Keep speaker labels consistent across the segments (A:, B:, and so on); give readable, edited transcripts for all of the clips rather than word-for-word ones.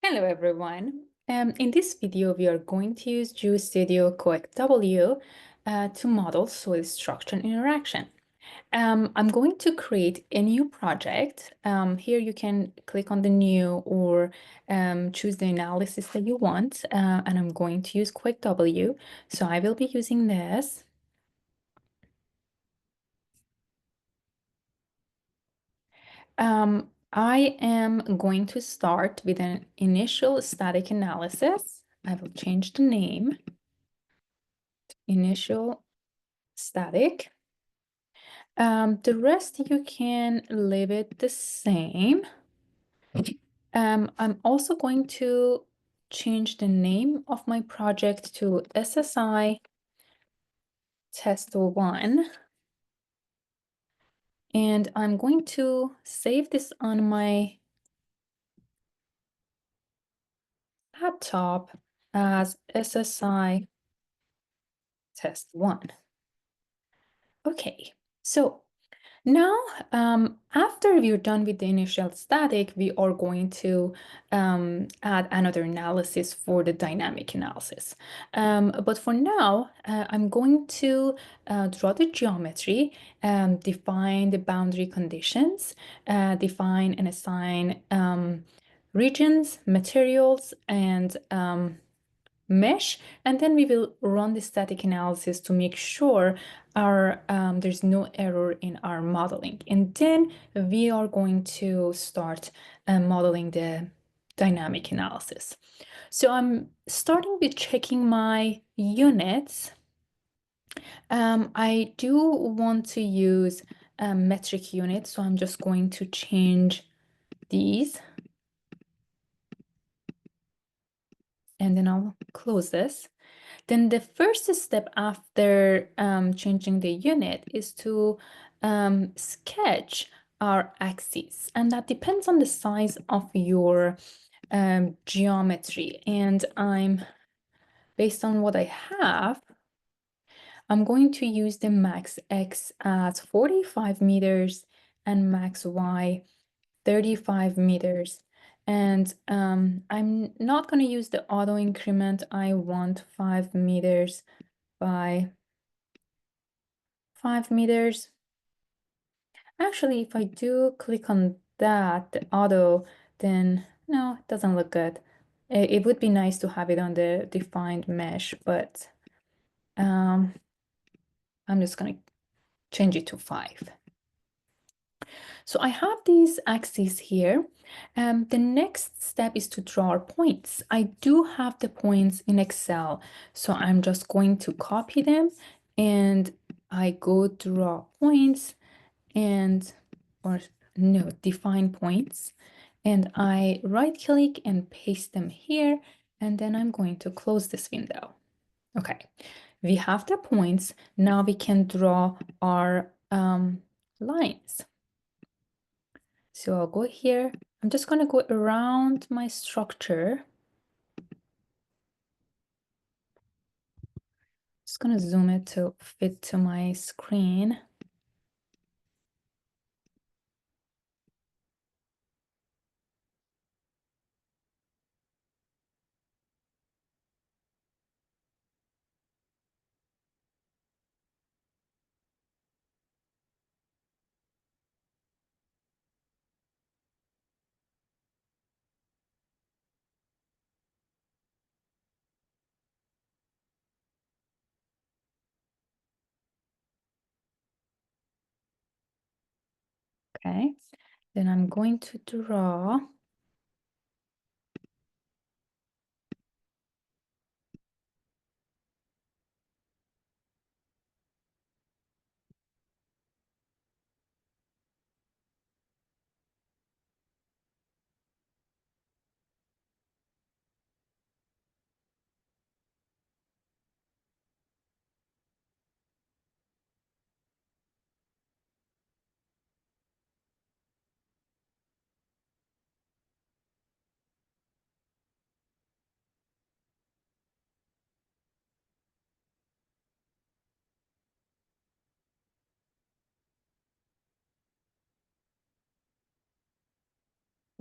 A: Hello everyone. In this video, we are going to use GeoStudio QUAKE to model soil structure and interaction. I'm going to create a new project. Here you can click on the new or choose the analysis that you want. And I'm going to use QUAKE. So I will be using this. I am going to start with an initial static analysis. I will change the name. Initial static. The rest you can leave it the same. I'm also going to change the name of my project to SSI Test 1. And I'm going to save this on my laptop as SSI Test 1. Okay, so now, after we're done with the initial static, we are going to add another analysis for the dynamic analysis. But for now, I'm going to draw the geometry, define the boundary conditions, define and assign regions, materials, and mesh, and then we will run the static analysis to make sure there's no error in our modeling. And then we are going to start modeling the dynamic analysis. So I'm starting with checking my units. I do want to use metric units, so I'm just going to change these. And then I'll close this. Then the first step after changing the unit is to sketch our axes. And that depends on the size of your geometry. And based on what I have, I'm going to use the max X as 45 meters and max Y 35 meters. And I'm not going to use the auto increment. I want 5 meters by 5 meters. Actually, if I do click on that, the auto, then no, it doesn't look good. It would be nice to have it on the defined mesh, but I'm just going to change it to 5. So I have these axes here. The next step is to draw our points. I do have the points in Excel, so I'm just going to copy them and I go draw points or no, define points. And I right click and paste them here. And then I'm going to close this window. Okay, we have the points. Now we can draw our lines. So I'll go here. I'm just going to go around my structure. Just going to zoom it to fit to my screen. Okay, then I'm going to draw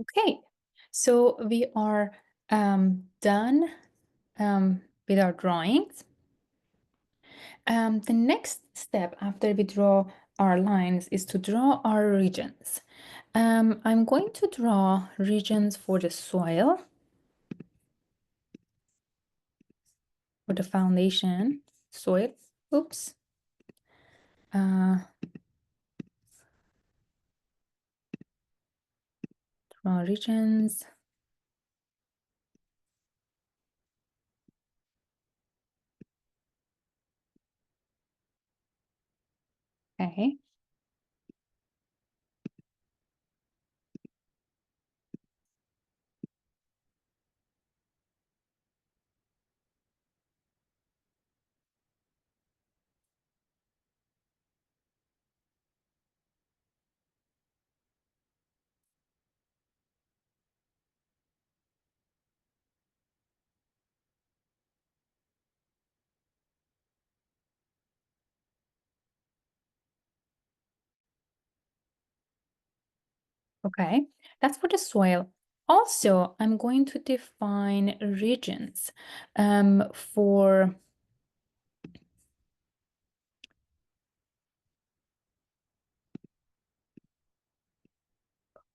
A: okay, so we are done with our drawings. The next step after we draw our lines is to draw our regions. I'm going to draw regions for the soil, for the foundation soil. Oops. Draw regions. Okay. Okay, that's for the soil. Also, I'm going to define regions for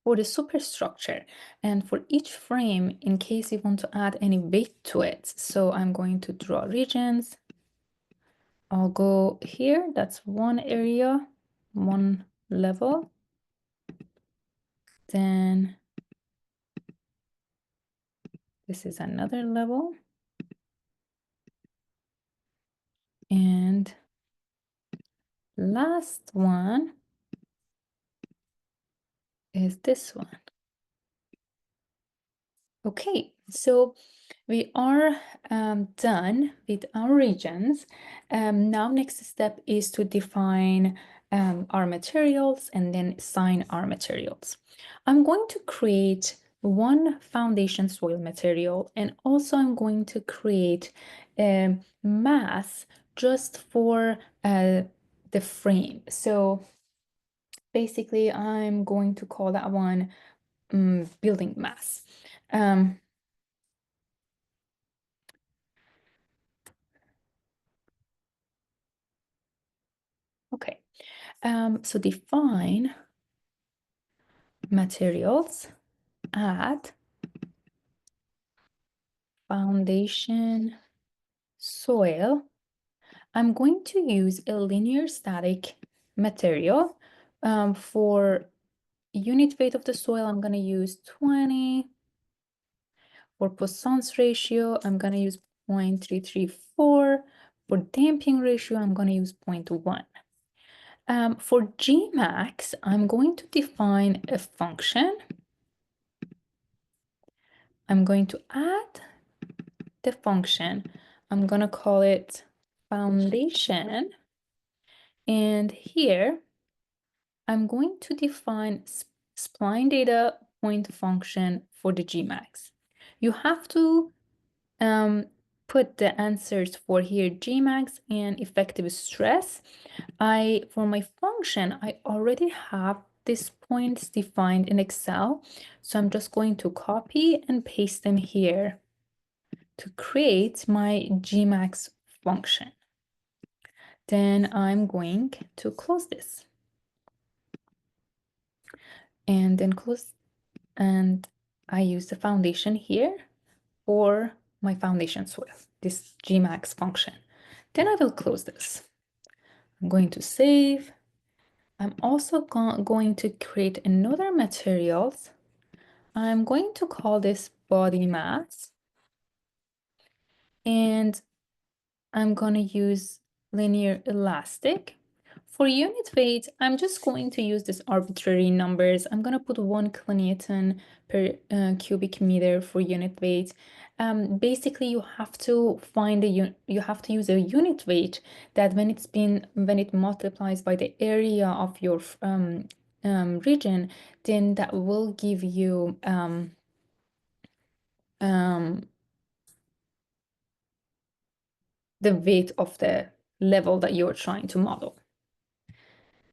A: the superstructure and for each frame in case you want to add any weight to it. So I'm going to draw regions. I'll go here. That's one area, one level. Then this is another level. And last one is this one. Okay, so we are done with our regions. Now next step is to define our materials and then assign our materials. I'm going to create one foundation soil material, and also I'm going to create a mass just for the frame. So basically I'm going to call that one building mass. Okay, so define materials, add foundation soil. I'm going to use a linear static material. For unit weight of the soil, I'm going to use 20. For Poisson's ratio, I'm going to use 0.334. For damping ratio, I'm going to use 0.1. For Gmax, I'm going to define a function. I'm going to add the function. I'm going to call it foundation. And here, I'm going to define spline data point function for the Gmax. You have to put the answers for here Gmax and effective stress. For my function, I already have these points defined in Excel. So I'm just going to copy and paste them here to create my Gmax function. Then I'm going to close this. And then close, and I use the foundation here for my foundation soil, this Gmax function. Then I will close this. I'm going to save. I'm also going to create another materials. I'm going to call this body mass. And I'm going to use linear elastic. For unit weight, I'm just going to use this arbitrary numbers. I'm going to put 1 kilonewton per cubic meter for unit weight. Basically, you have to find you have to use a unit weight that when it multiplies by the area of your region, then that will give you the weight of the level that you're trying to model.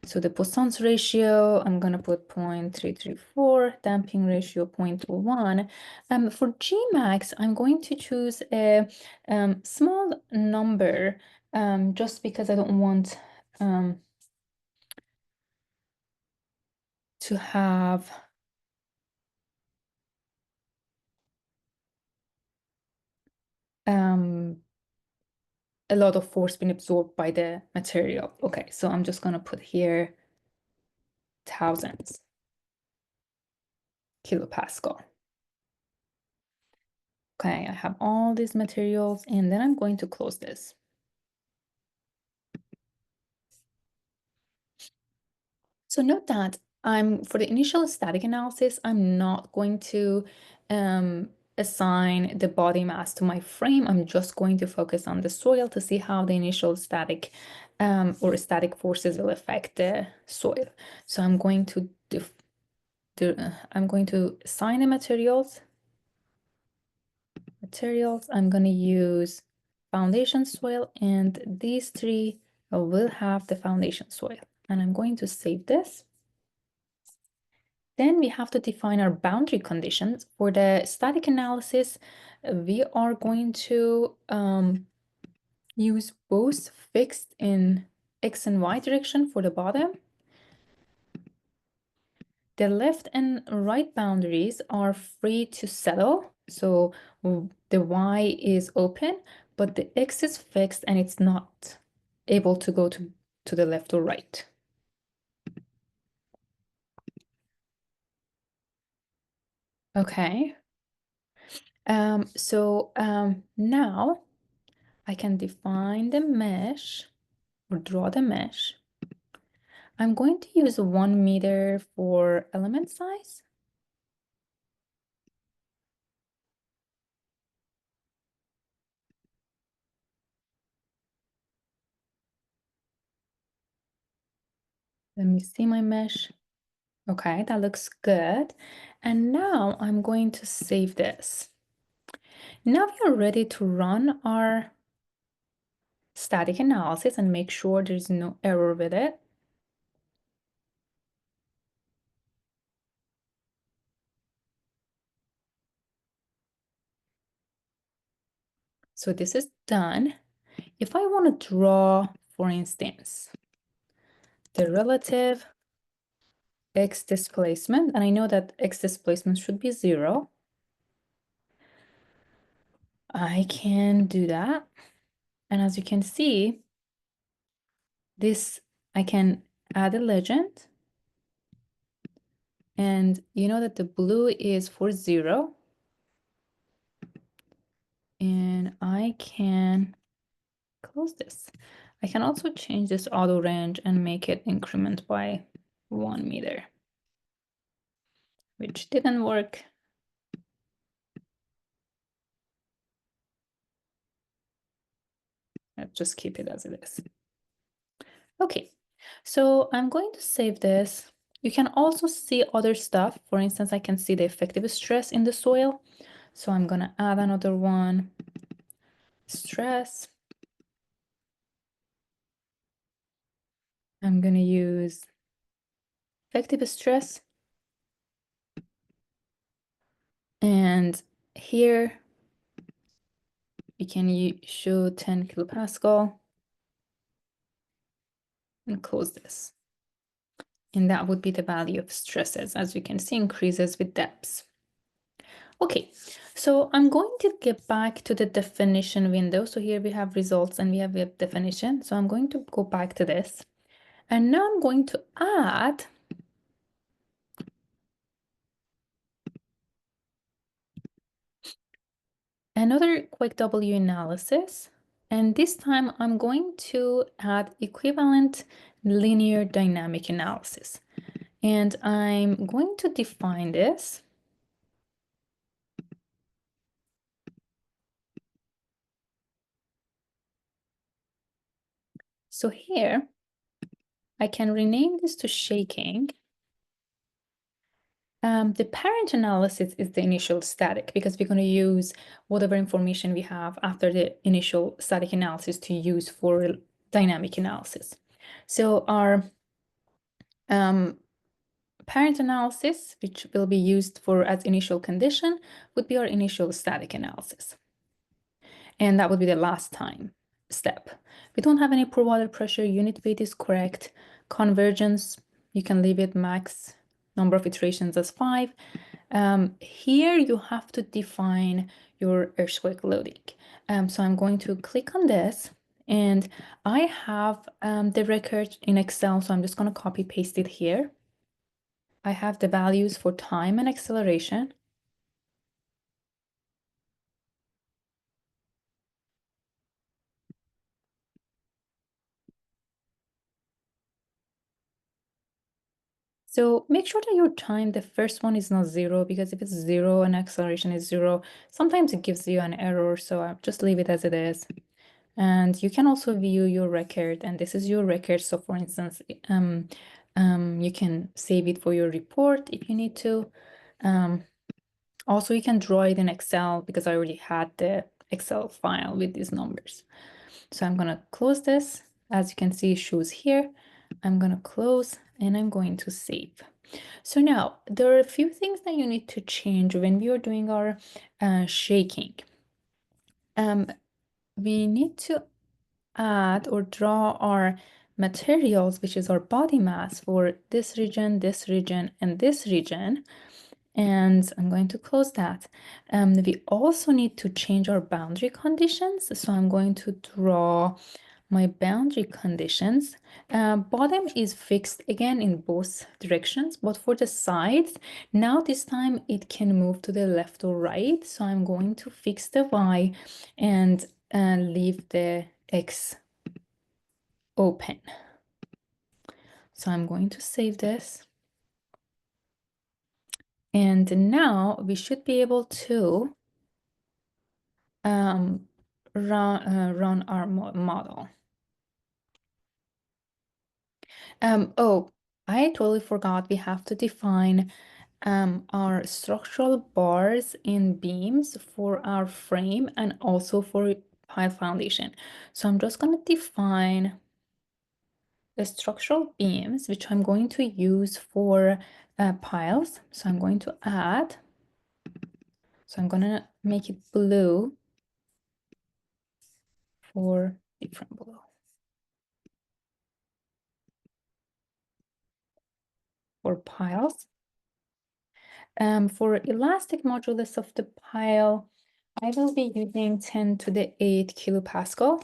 A: So the Poisson's ratio, I'm going to put 0.334, damping ratio 0.1. For Gmax, I'm going to choose a small number just because I don't want to have a lot of force being absorbed by the material. Okay, so I'm just going to put here thousands kilopascal. Okay, I have all these materials, and then I'm going to close this. So note that for the initial static analysis, I'm not going to assign the body mass to my frame. I'm just going to focus on the soil to see how the initial static or static forces will affect the soil. So I'm going to assign the materials. I'm going to use foundation soil, and these three will have the foundation soil. And I'm going to save this. Then we have to define our boundary conditions. For the static analysis, we are going to use both fixed in X and Y direction for the bottom. The left and right boundaries are free to settle. So the Y is open, but the X is fixed and it's not able to go to the left or right. Okay. Now I can define the mesh or draw the mesh. I'm going to use 1 meter for element size. Let me see my mesh. Okay, that looks good. And now I'm going to save this. Now we are ready to run our static analysis and make sure there's no error with it. So this is done. If I want to draw, for instance, the relative x displacement, and I know that x displacement should be 0, I can do that. And as you can see, I can add a legend. And you know that the blue is for 0. And I can close this. I can also change this auto range and make it increment by 1 meter, which didn't work. I'll just keep it as it is. Okay, so I'm going to save this. You can also see other stuff. For instance, I can see the effective stress in the soil. So I'm going to add another one, stress. I'm going to use effective stress. And here we can show 10 kilopascal and close this. And that would be the value of stresses, as you can see, increases with depths. Okay, so I'm going to get back to the definition window. So here we have results and we have a definition. So I'm going to go back to this. And now I'm going to add another QUAKE W analysis. And this time I'm going to add equivalent linear dynamic analysis. And I'm going to define this. So here, I can rename this to shaking. The parent analysis is the initial static because we're going to use whatever information we have after the initial static analysis to use for dynamic analysis. So our Um, Parent analysis, which will be used for as initial condition, would be our initial static analysis. And that would be the last time step. We don't have any poor water pressure, unit weight is correct. Convergence, you can leave it max number of iterations as 5. Here you have to define your earthquake loading. So I'm going to click on this, and I have the record in Excel, so I'm just going to copy paste it here. I have the values for time and acceleration. So make sure that your time, the first one is not 0, because if it's 0 and acceleration is 0, sometimes it gives you an error. So I'll just leave it as it is. And you can also view your record, and this is your record. So for instance, you can save it for your report if you need to. Also, you can draw it in Excel because I already had the Excel file with these numbers. So I'm gonna close this. As you can see, it shows here. I'm gonna close and I'm going to save. So now there are a few things that you need to change when we are doing our shaking. We need to add or draw our materials, which is our body mass for this region, and this region. And I'm going to close that. We also need to change our boundary conditions. So I'm going to draw my boundary conditions. Bottom is fixed again in both directions, but for the sides, now this time it can move to the left or right. So I'm going to fix the Y and leave the X open. So I'm going to save this. And now we should be able to run our model. Oh, I totally forgot we have to define our structural bars and beams for our frame and also for pile foundation. So I'm just going to define the structural beams, which I'm going to use for piles. So I'm going to add, so I'm going to make it blue for different blue. For piles. For elastic modulus of the pile, I will be using 10 to the 8 kilopascal.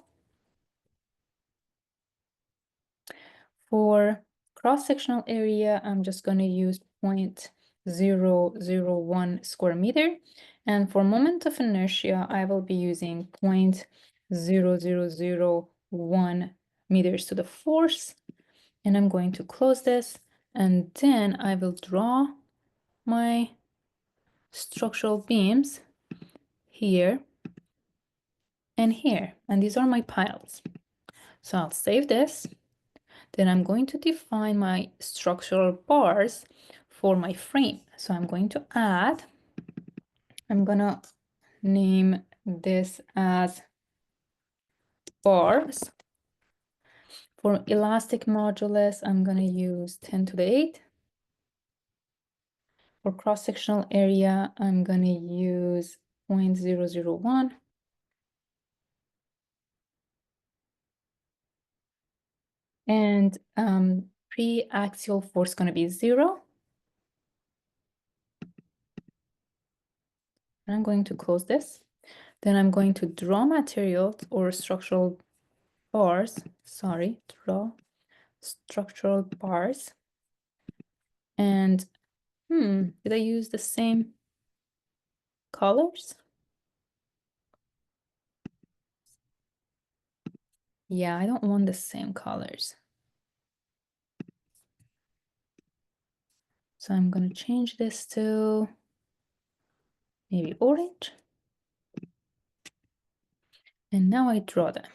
A: For cross-sectional area, I'm just going to use 0.001 square meter. And for moment of inertia, I will be using 0.0001 meters to the force. And I'm going to close this. And then I will draw my structural beams here and here. And these are my piles. So I'll save this. Then I'm going to define my structural bars for my frame. So I'm going to add, I'm gonna name this as bars. For elastic modulus, I'm gonna use 10 to the 8. For cross-sectional area, I'm gonna use 0.001. And pre-axial force gonna be 0. And I'm going to close this. Then I'm going to draw materials or structural bars, draw structural bars. And did I use the same colors? Yeah, I don't want the same colors. So I'm gonna change this to maybe orange. And now I draw them.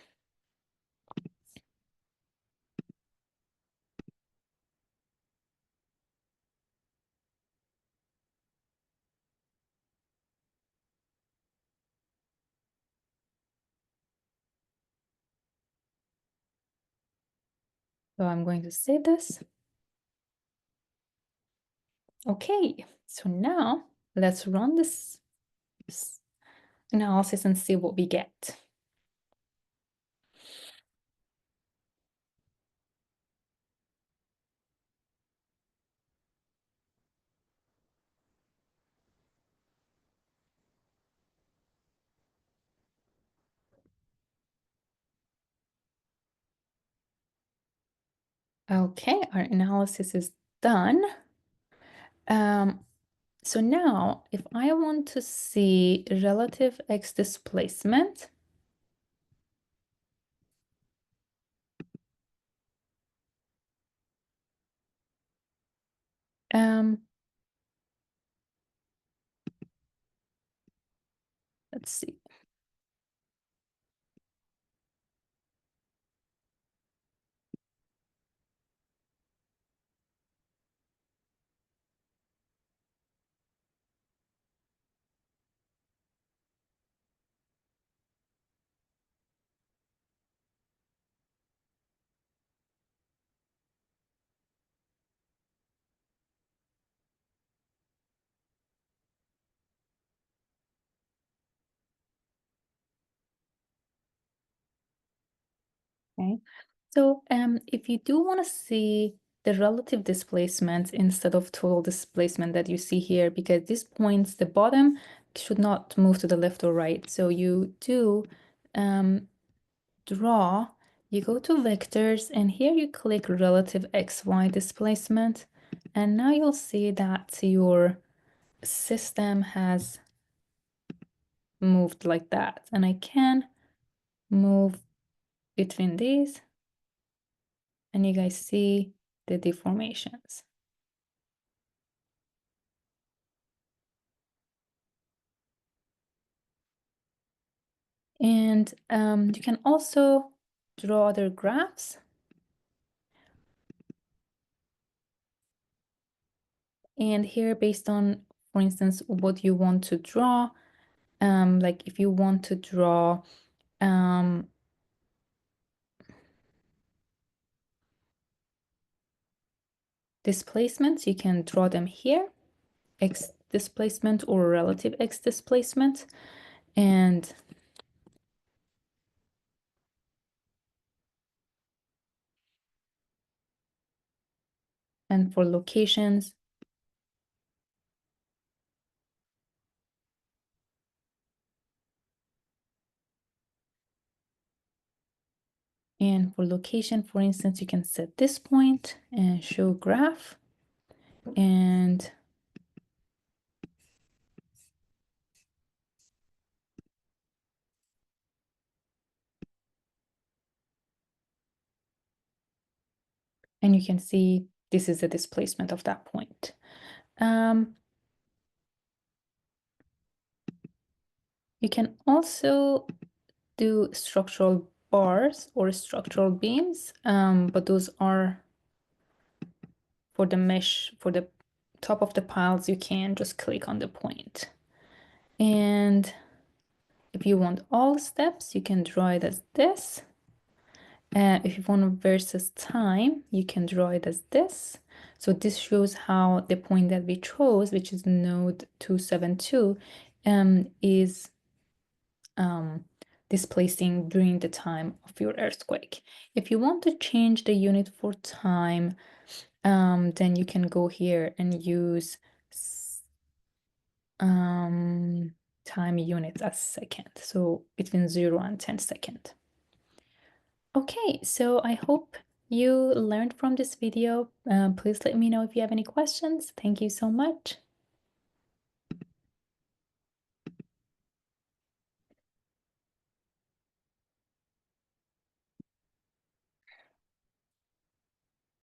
A: So I'm going to save this. Okay, so now let's run this analysis and see what we get. Okay, our analysis is done. So now if I want to see relative x displacement, um, let's see. Okay. So if you do want to see the relative displacement instead of total displacement that you see here, because these points, the bottom should not move to the left or right. So you do draw, you go to vectors, and here you click relative xy displacement. And now you'll see that your system has moved like that. And I can move between these, and you guys see the deformations. And you can also draw other graphs. And here, based on, for instance, what you want to draw, like if you want to draw displacements, you can draw them here, x displacement or relative x displacement. And for locations, for instance, you can set this point and show graph, and you can see this is the displacement of that point. You can also do structural bars or structural beams, but those are for the mesh, for the top of the piles. You can just click on the point. And if you want all steps, you can draw it as this. If you want versus time, you can draw it as this. So this shows how the point that we chose, which is node 272, is displacing during the time of your earthquake. If you want to change the unit for time, then you can go here and use time units as second, so between 0 and 10 seconds. Okay, so I hope you learned from this video. Please let me know if you have any questions. Thank you so much.